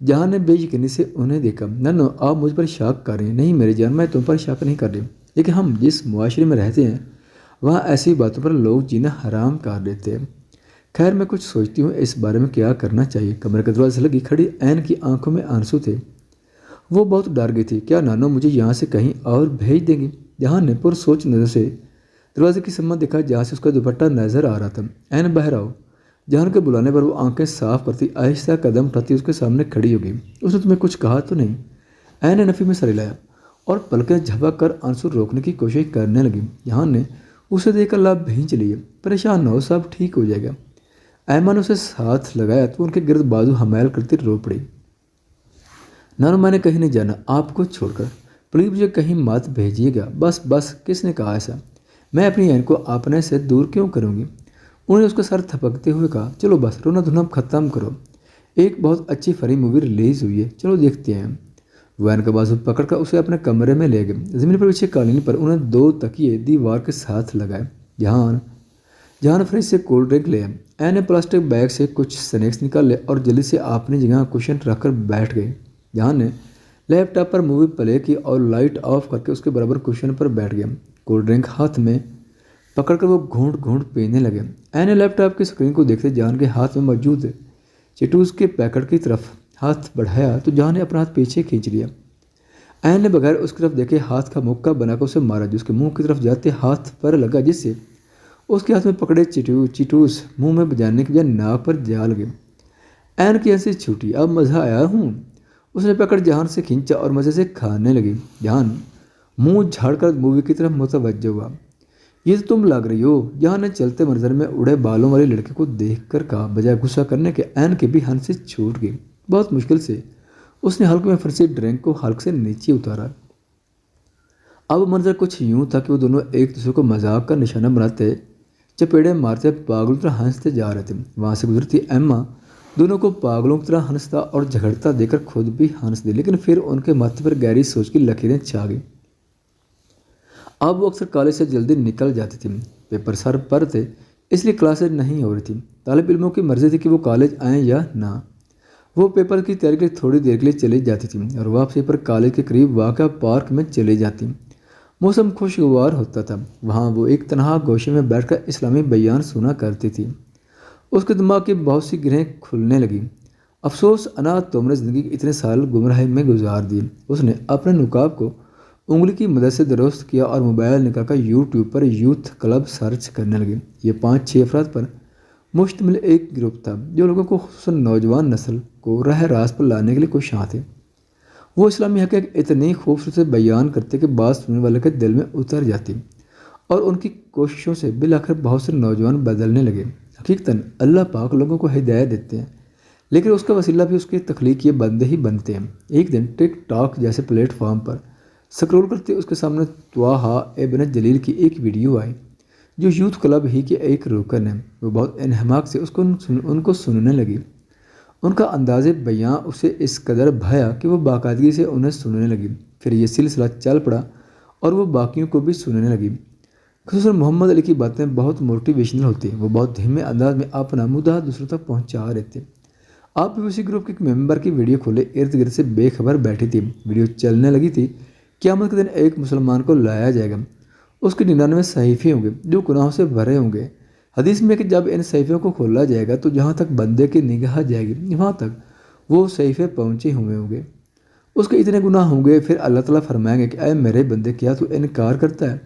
جہان نے بے یقینی سے انہیں دیکھا۔ ننو آپ مجھ پر شک کر رہے ہیں؟ نہیں میری جان، میں تم پر شک نہیں کر رہی، لیکن ہم جس معاشرے میں رہتے ہیں وہاں ایسی باتوں پر لوگ جینا حرام کر دیتے ہیں۔ خیر میں کچھ سوچتی ہوں اس بارے میں کیا کرنا چاہیے۔ کمرے کے دروازے سے لگی کھڑی عین کی آنکھوں میں آنسو تھے۔ وہ بہت ڈر گئی تھی۔ کیا نانو مجھے یہاں سے کہیں اور بھیج دیں گی؟ جہان نے پرسوچ نظر سے دروازے کی سمت دیکھا جہاں سے اس کا دوپٹہ نظر آ رہا تھا۔ عین باہر آؤ۔ جہان کے بلانے پر وہ آنکھیں صاف کرتی آہستہ قدم اٹھاتی اس کے سامنے کھڑی ہو گئی۔ اس نے تمہیں کچھ کہا تو نہیں؟ عین نے نفی میں سر ہلایا اور پلکیں جھپک کر آنسو روکنے کی کوشش کرنے لگی۔ جہان نے اسے دیکھ کر لب بھینچ لیے۔ پریشان نہ ہو، سب ٹھیک ہو جائے گا۔ ایما نے اسے ساتھ لگایا تو ان کے گرد بازو حمیل کرتی رو پڑی۔ نانو میں نے کہیں نہیں جانا آپ کو چھوڑ کر، پلیز مجھے کہیں مت بھیجیے گا۔ بس بس، کس نے کہا ایسا؟ میں اپنی عین کو اپنے سے دور کیوں کروں گی؟ انہوں نے اس کا سر تھپکتے ہوئے کہا چلو بس رونا دھونا ختم کرو، ایک بہت اچھی فری مووی ریلیز ہوئی ہے، چلو دیکھتے ہیں۔ وہ عین کا بازو پکڑ کر اسے اپنے کمرے میں لے گئے۔ زمین پر بچھے قالین پر انہوں نے 2 تکیے دیوار کے ساتھ لگائے۔ جہان فریج سے کولڈ ڈرنک لے آئے۔ عین نے پلاسٹک بیگ سے کچھ سنیکس نکال لے اور جلدی سے اپنی جگہ کشن رکھ کر بیٹھ گئے۔ جہان نے لیپ ٹاپ پر مووی پلے کی اور لائٹ آف کر کے اس کے برابر کشن پر بیٹھ گیا۔ کولڈ ڈرنک ہاتھ میں پکڑ کر وہ گھونٹ گھونٹ پینے لگے۔ عین نے لیپ ٹاپ کی اسکرین کو دیکھتے جہان کے ہاتھ میں موجود چیٹوز کے پیکٹ کی طرف ہاتھ بڑھایا تو جہان نے اپنا ہاتھ پیچھے کھینچ لیا۔ عین نے بغیر اس کی طرف دیکھے ہاتھ کا مکہ بنا کر اسے مارا جو اس کے منہ کی طرف جاتے ہاتھ پر لگا، جس سے اس کے ہاتھ میں پکڑے چیٹوز منہ میں بجانے کے بجائے ناک پر جا لگے۔ عین کی ہنسی چھوٹی۔ اب مزہ آیا ہوں؟ اس نے پکڑ جہان سے کھینچا اور مزے سے کھانے لگی۔ جہان منہ جھاڑ کر مووی کی طرف متوجہ ہوا۔ یہ تو تم لگ رہی ہو، جہان نے چلتے منظر میں اڑے بالوں والی لڑکی کو دیکھ کر کہا۔ بجائے غصہ کرنے کے عین کے بھی ہنسی چھوٹ گئی۔ بہت مشکل سے اس نے حلق میں پھنسی ڈرنک کو حلق سے نیچے اتارا۔ اب منظر کچھ یوں تھا کہ وہ دونوں ایک دوسرے کو مذاق کا نشانہ بناتے، چپیڑے مارتے پاگلوں کی طرح ہنستے جا رہے تھے۔ وہاں سے گزرتی ایما دونوں کو پاگلوں کی طرح ہنستا اور جھگڑتا دیکھ کر خود بھی ہنس دی، لیکن پھر ان کے ماتھے پر گہری سوچ کی لکیریں چھا گئیں۔ اب وہ اکثر کالج سے جلدی نکل جاتی تھی۔ پیپر سر پر تھے اس لیے کلاسز نہیں ہو رہی تھی۔ طالب علموں کی مرضی تھی کہ وہ کالج آئیں یا نہ۔ وہ پیپر کی تیاری کے لیے تھوڑی دیر کے لیے چلی جاتی تھی اور واپسی پر کالج کے قریب واقع پارک میں چلی جاتی۔ موسم خوشگوار ہوتا تھا۔ وہاں وہ ایک تنہا گوشے میں بیٹھ کر اسلامی بیان سنا کرتی تھی۔ اس کے دماغ کی بہت سی گرہیں کھلنے لگیں۔ افسوس انا تم نے زندگی کے اتنے سال گمراہی میں گزار دیے۔ اس نے اپنے نقاب کو انگلی کی مدد سے درست کیا اور موبائل نکال کر یوٹیوب پر یوتھ کلب سرچ کرنے لگے۔ یہ 5-6 افراد پر مشتمل ایک گروپ تھا جو لوگوں کو خصوصاً نوجوان نسل کو راہ راست پر لانے کے لیے کوشاں تھے۔ وہ اسلامی حقائق اتنی خوبصورتی سے بیان کرتے کہ بات سننے والے کے دل میں اتر جاتی اور ان کی کوششوں سے بالآخر بہت سے نوجوان بدلنے لگے۔ حقیقتاً اللہ پاک لوگوں کو ہدایت دیتے ہیں، لیکن اس کا وسیلہ بھی اس کے تخلیقی بندے ہی بنتے ہیں۔ ایک دن ٹک ٹاک جیسے پلیٹ فارم پر سکرول کرتے اس کے سامنے طٰہٰ ابن جلیل کی ایک ویڈیو آئی جو یوتھ کلب ہی کے ایک رکن ہے۔ وہ بہت انہماک سے ان کو سننے لگی۔ ان کا انداز بیاں اسے اس قدر بھایا کہ وہ باقاعدگی سے انہیں سننے لگی۔ پھر یہ سلسلہ چل پڑا اور وہ باقیوں کو بھی سننے لگی۔ خصوصاً محمد علی کی باتیں بہت موٹیویشنل ہوتی ہیں۔ وہ بہت دھیمے انداز میں اپنا مدعا دوسروں تک پہنچا رہے تھے۔ آپ بھی اسی گروپ کے ایک ممبر کی ویڈیو کھولے ارد گرد سے بے خبر بیٹھی تھی۔ ویڈیو چلنے لگی تھی۔ قیامت کے دن ایک مسلمان کو لایا جائے گا۔ اس کے 99 صحیفے ہوں گے جو گناہوں سے بھرے ہوں گے۔ حدیث میں کہ جب ان صحیفوں کو کھولا جائے گا تو جہاں تک بندے کی نگاہ جائے گی وہاں تک وہ صحیفے پہنچے ہوئے ہوں گے۔ اس کے اتنے گناہ ہوں گے، پھر اللہ تعالیٰ فرمائیں گے کہ اے میرے بندے، کیا تو انکار کرتا ہے؟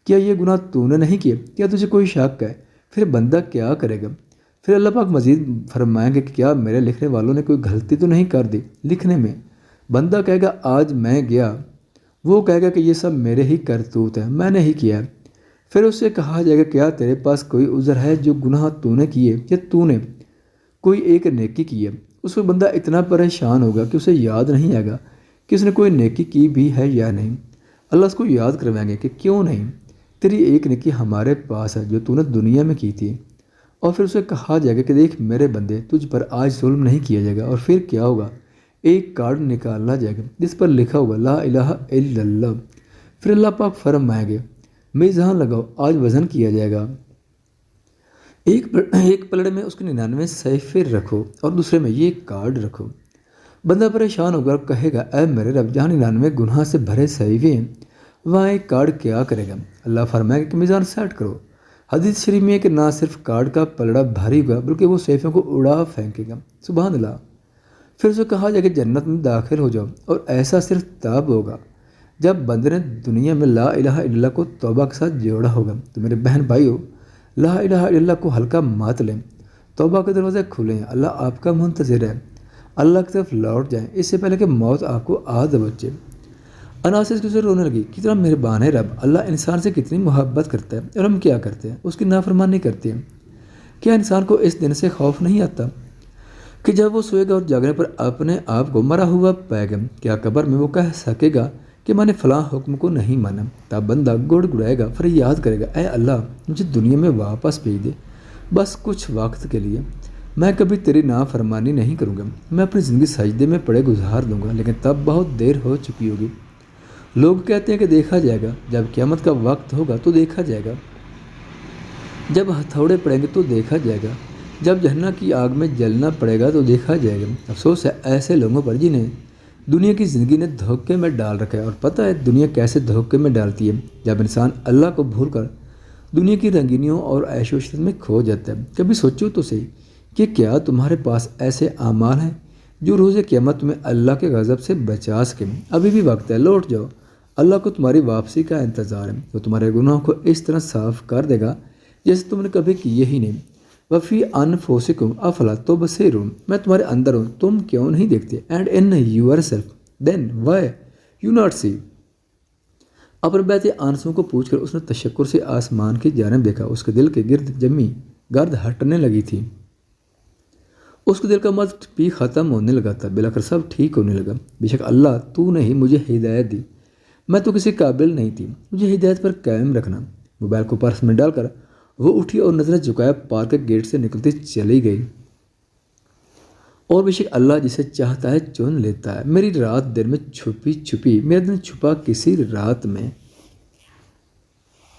کیا یہ گناہ تو نے نہیں کیے؟ کیا تجھے کوئی شک ہے؟ پھر بندہ کیا کرے گا؟ پھر اللہ پاک مزید فرمائیں گے کہ کیا میرے لکھنے والوں نے کوئی غلطی تو نہیں کر دی لکھنے میں؟ بندہ کہے گا آج میں گیا۔ وہ کہے گا کہ یہ سب میرے ہی کرتوت ہے، میں نے ہی کیا ہے۔ پھر اس سے کہا جائے گا کیا تیرے پاس کوئی عذر ہے جو گناہ تو نے کیے یا تو نے کوئی ایک نیکی کی ہے؟ اس وقت بندہ اتنا پریشان ہوگا کہ اسے یاد نہیں آئے گا کہ اس نے کوئی نیکی کی بھی ہے یا نہیں۔ اللہ اس کو یاد کروائیں گے کہ کیوں نہیں، تیری ایک نیکی ہمارے پاس ہے جو تو نے دنیا میں کی تھی۔ اور پھر اسے کہا جائے گا کہ دیکھ میرے بندے، تجھ پر آج ظلم نہیں کیا جائے گا۔ اور پھر کیا ہوگا؟ ایک کارڈ نکالا جائے گا جس پر لکھا ہوگا لا الہ الا اللہ۔ پھر اللہ پاک فرمائیں گے میزان لگاؤ، آج وزن کیا جائے گا۔ ایک پلڑے میں اس کے 99 صحیفے رکھو اور دوسرے میں یہ کارڈ رکھو۔ بندہ پریشان ہو کر کہے گا اے میرے رب، جہاں 99 گناہ سے بھرے صحیفے ہیں وہاں ایک کارڈ کیا کرے گا؟ اللہ فرمائے کہ میزان سیٹ کرو۔ حدیث شریف میں ہے کہ نہ صرف کارڈ کا پلڑا بھاری ہوگا بلکہ وہ صحیفوں کو اڑا پھینکے گا۔ سبحان اللہ۔ پھر اسے کہا جائے کہ جنت میں داخل ہو جاؤ، اور ایسا صرف تب ہوگا جب بندے نے دنیا میں لا الہ الا اللہ کو توبہ کے ساتھ جوڑا ہوگا۔ تو میرے بہن بھائیو، لا الہ الا اللہ کو ہلکا مات لیں، توبہ کے دروازے کھلے ہیں، اللہ آپ کا منتظر ہے۔ اللہ کی طرف لوٹ جائیں اس سے پہلے کہ موت آپ کو آ دبوچے۔ اناس اس سے رونے لگی، کتنا مہربان ہے رب، اللہ انسان سے کتنی محبت کرتا ہے، اور ہم کیا کرتے ہیں؟ اس کی نافرمانی کرتے ہیں۔ کیا انسان کو اس دن سے خوف نہیں آتا کہ جب وہ سوئے گا اور جاگنے پر اپنے آپ کو مرا ہوا پائے گا؟ کیا قبر میں وہ کہہ سکے گا کہ میں نے فلاں حکم کو نہیں مانا؟ تب بندہ گڑ گڑائے گا، فریاد کرے گا اے اللہ مجھے دنیا میں واپس بھیج دے، بس کچھ وقت کے لیے، میں کبھی تیری نافرمانی نہیں کروں گا، میں اپنی زندگی سجدے میں پڑے گزار دوں گا، لیکن تب بہت دیر ہو چکی ہوگی۔ لوگ کہتے ہیں کہ دیکھا جائے گا، جب قیامت کا وقت ہوگا تو دیکھا جائے گا، جب ہتھوڑے پڑیں گے تو دیکھا جائے گا، جب جہنم کی آگ میں جلنا پڑے گا تو دیکھا جائے گا۔ افسوس ہے ایسے لوگوں پر جنہیں دنیا کی زندگی نے دھوکے میں ڈال رکھا ہے، اور پتہ ہے دنیا کیسے دھوکے میں ڈالتی ہے؟ جب انسان اللہ کو بھول کر دنیا کی رنگینیوں اور عیش و عشرت میں کھو جاتا ہے۔ کبھی سوچو تو صحیح کہ کیا تمہارے پاس ایسے اعمال ہیں جو روز قیامت تمہیں اللہ کے غضب سے بچا سکیں؟ ابھی بھی وقت ہے، لوٹ جاؤ، اللہ کو تمہاری واپسی کا انتظار ہے۔ وہ تمہارے گناہوں کو اس طرح صاف کر دے گا جیسے تم نے کبھی کیے ہی نہیں۔ وفی انفسکم افلا تبصرون، میں تمہارے اندر ہوں، تم کیوں نہیں دیکھتے؟ And in yourself then why you not see. اپنے بیت آنسوں کو پوچھ کر اس نے تشکر سے آسمان کی جانب دیکھا، اس کے دل کے گرد جمی گرد ہٹنے لگی تھی، اس کے دل کا مرض بھی ختم ہونے لگا تھا، بالآخر سب ٹھیک ہونے لگا۔ بے شک اللہ تو نے ہی مجھے ہدایت دی، میں تو کسی قابل نہیں تھی، مجھے ہدایت پر قائم رکھنا۔ موبائل کو پرس میں ڈال کر وہ اٹھی اور نظریں جھکایا پارک کے گیٹ سے نکلتی چلی گئی۔ اور بے شک اللہ جسے چاہتا ہے چن لیتا ہے۔ میری رات دن میں چھپی چھپی، میرا دن چھپا کسی رات میں۔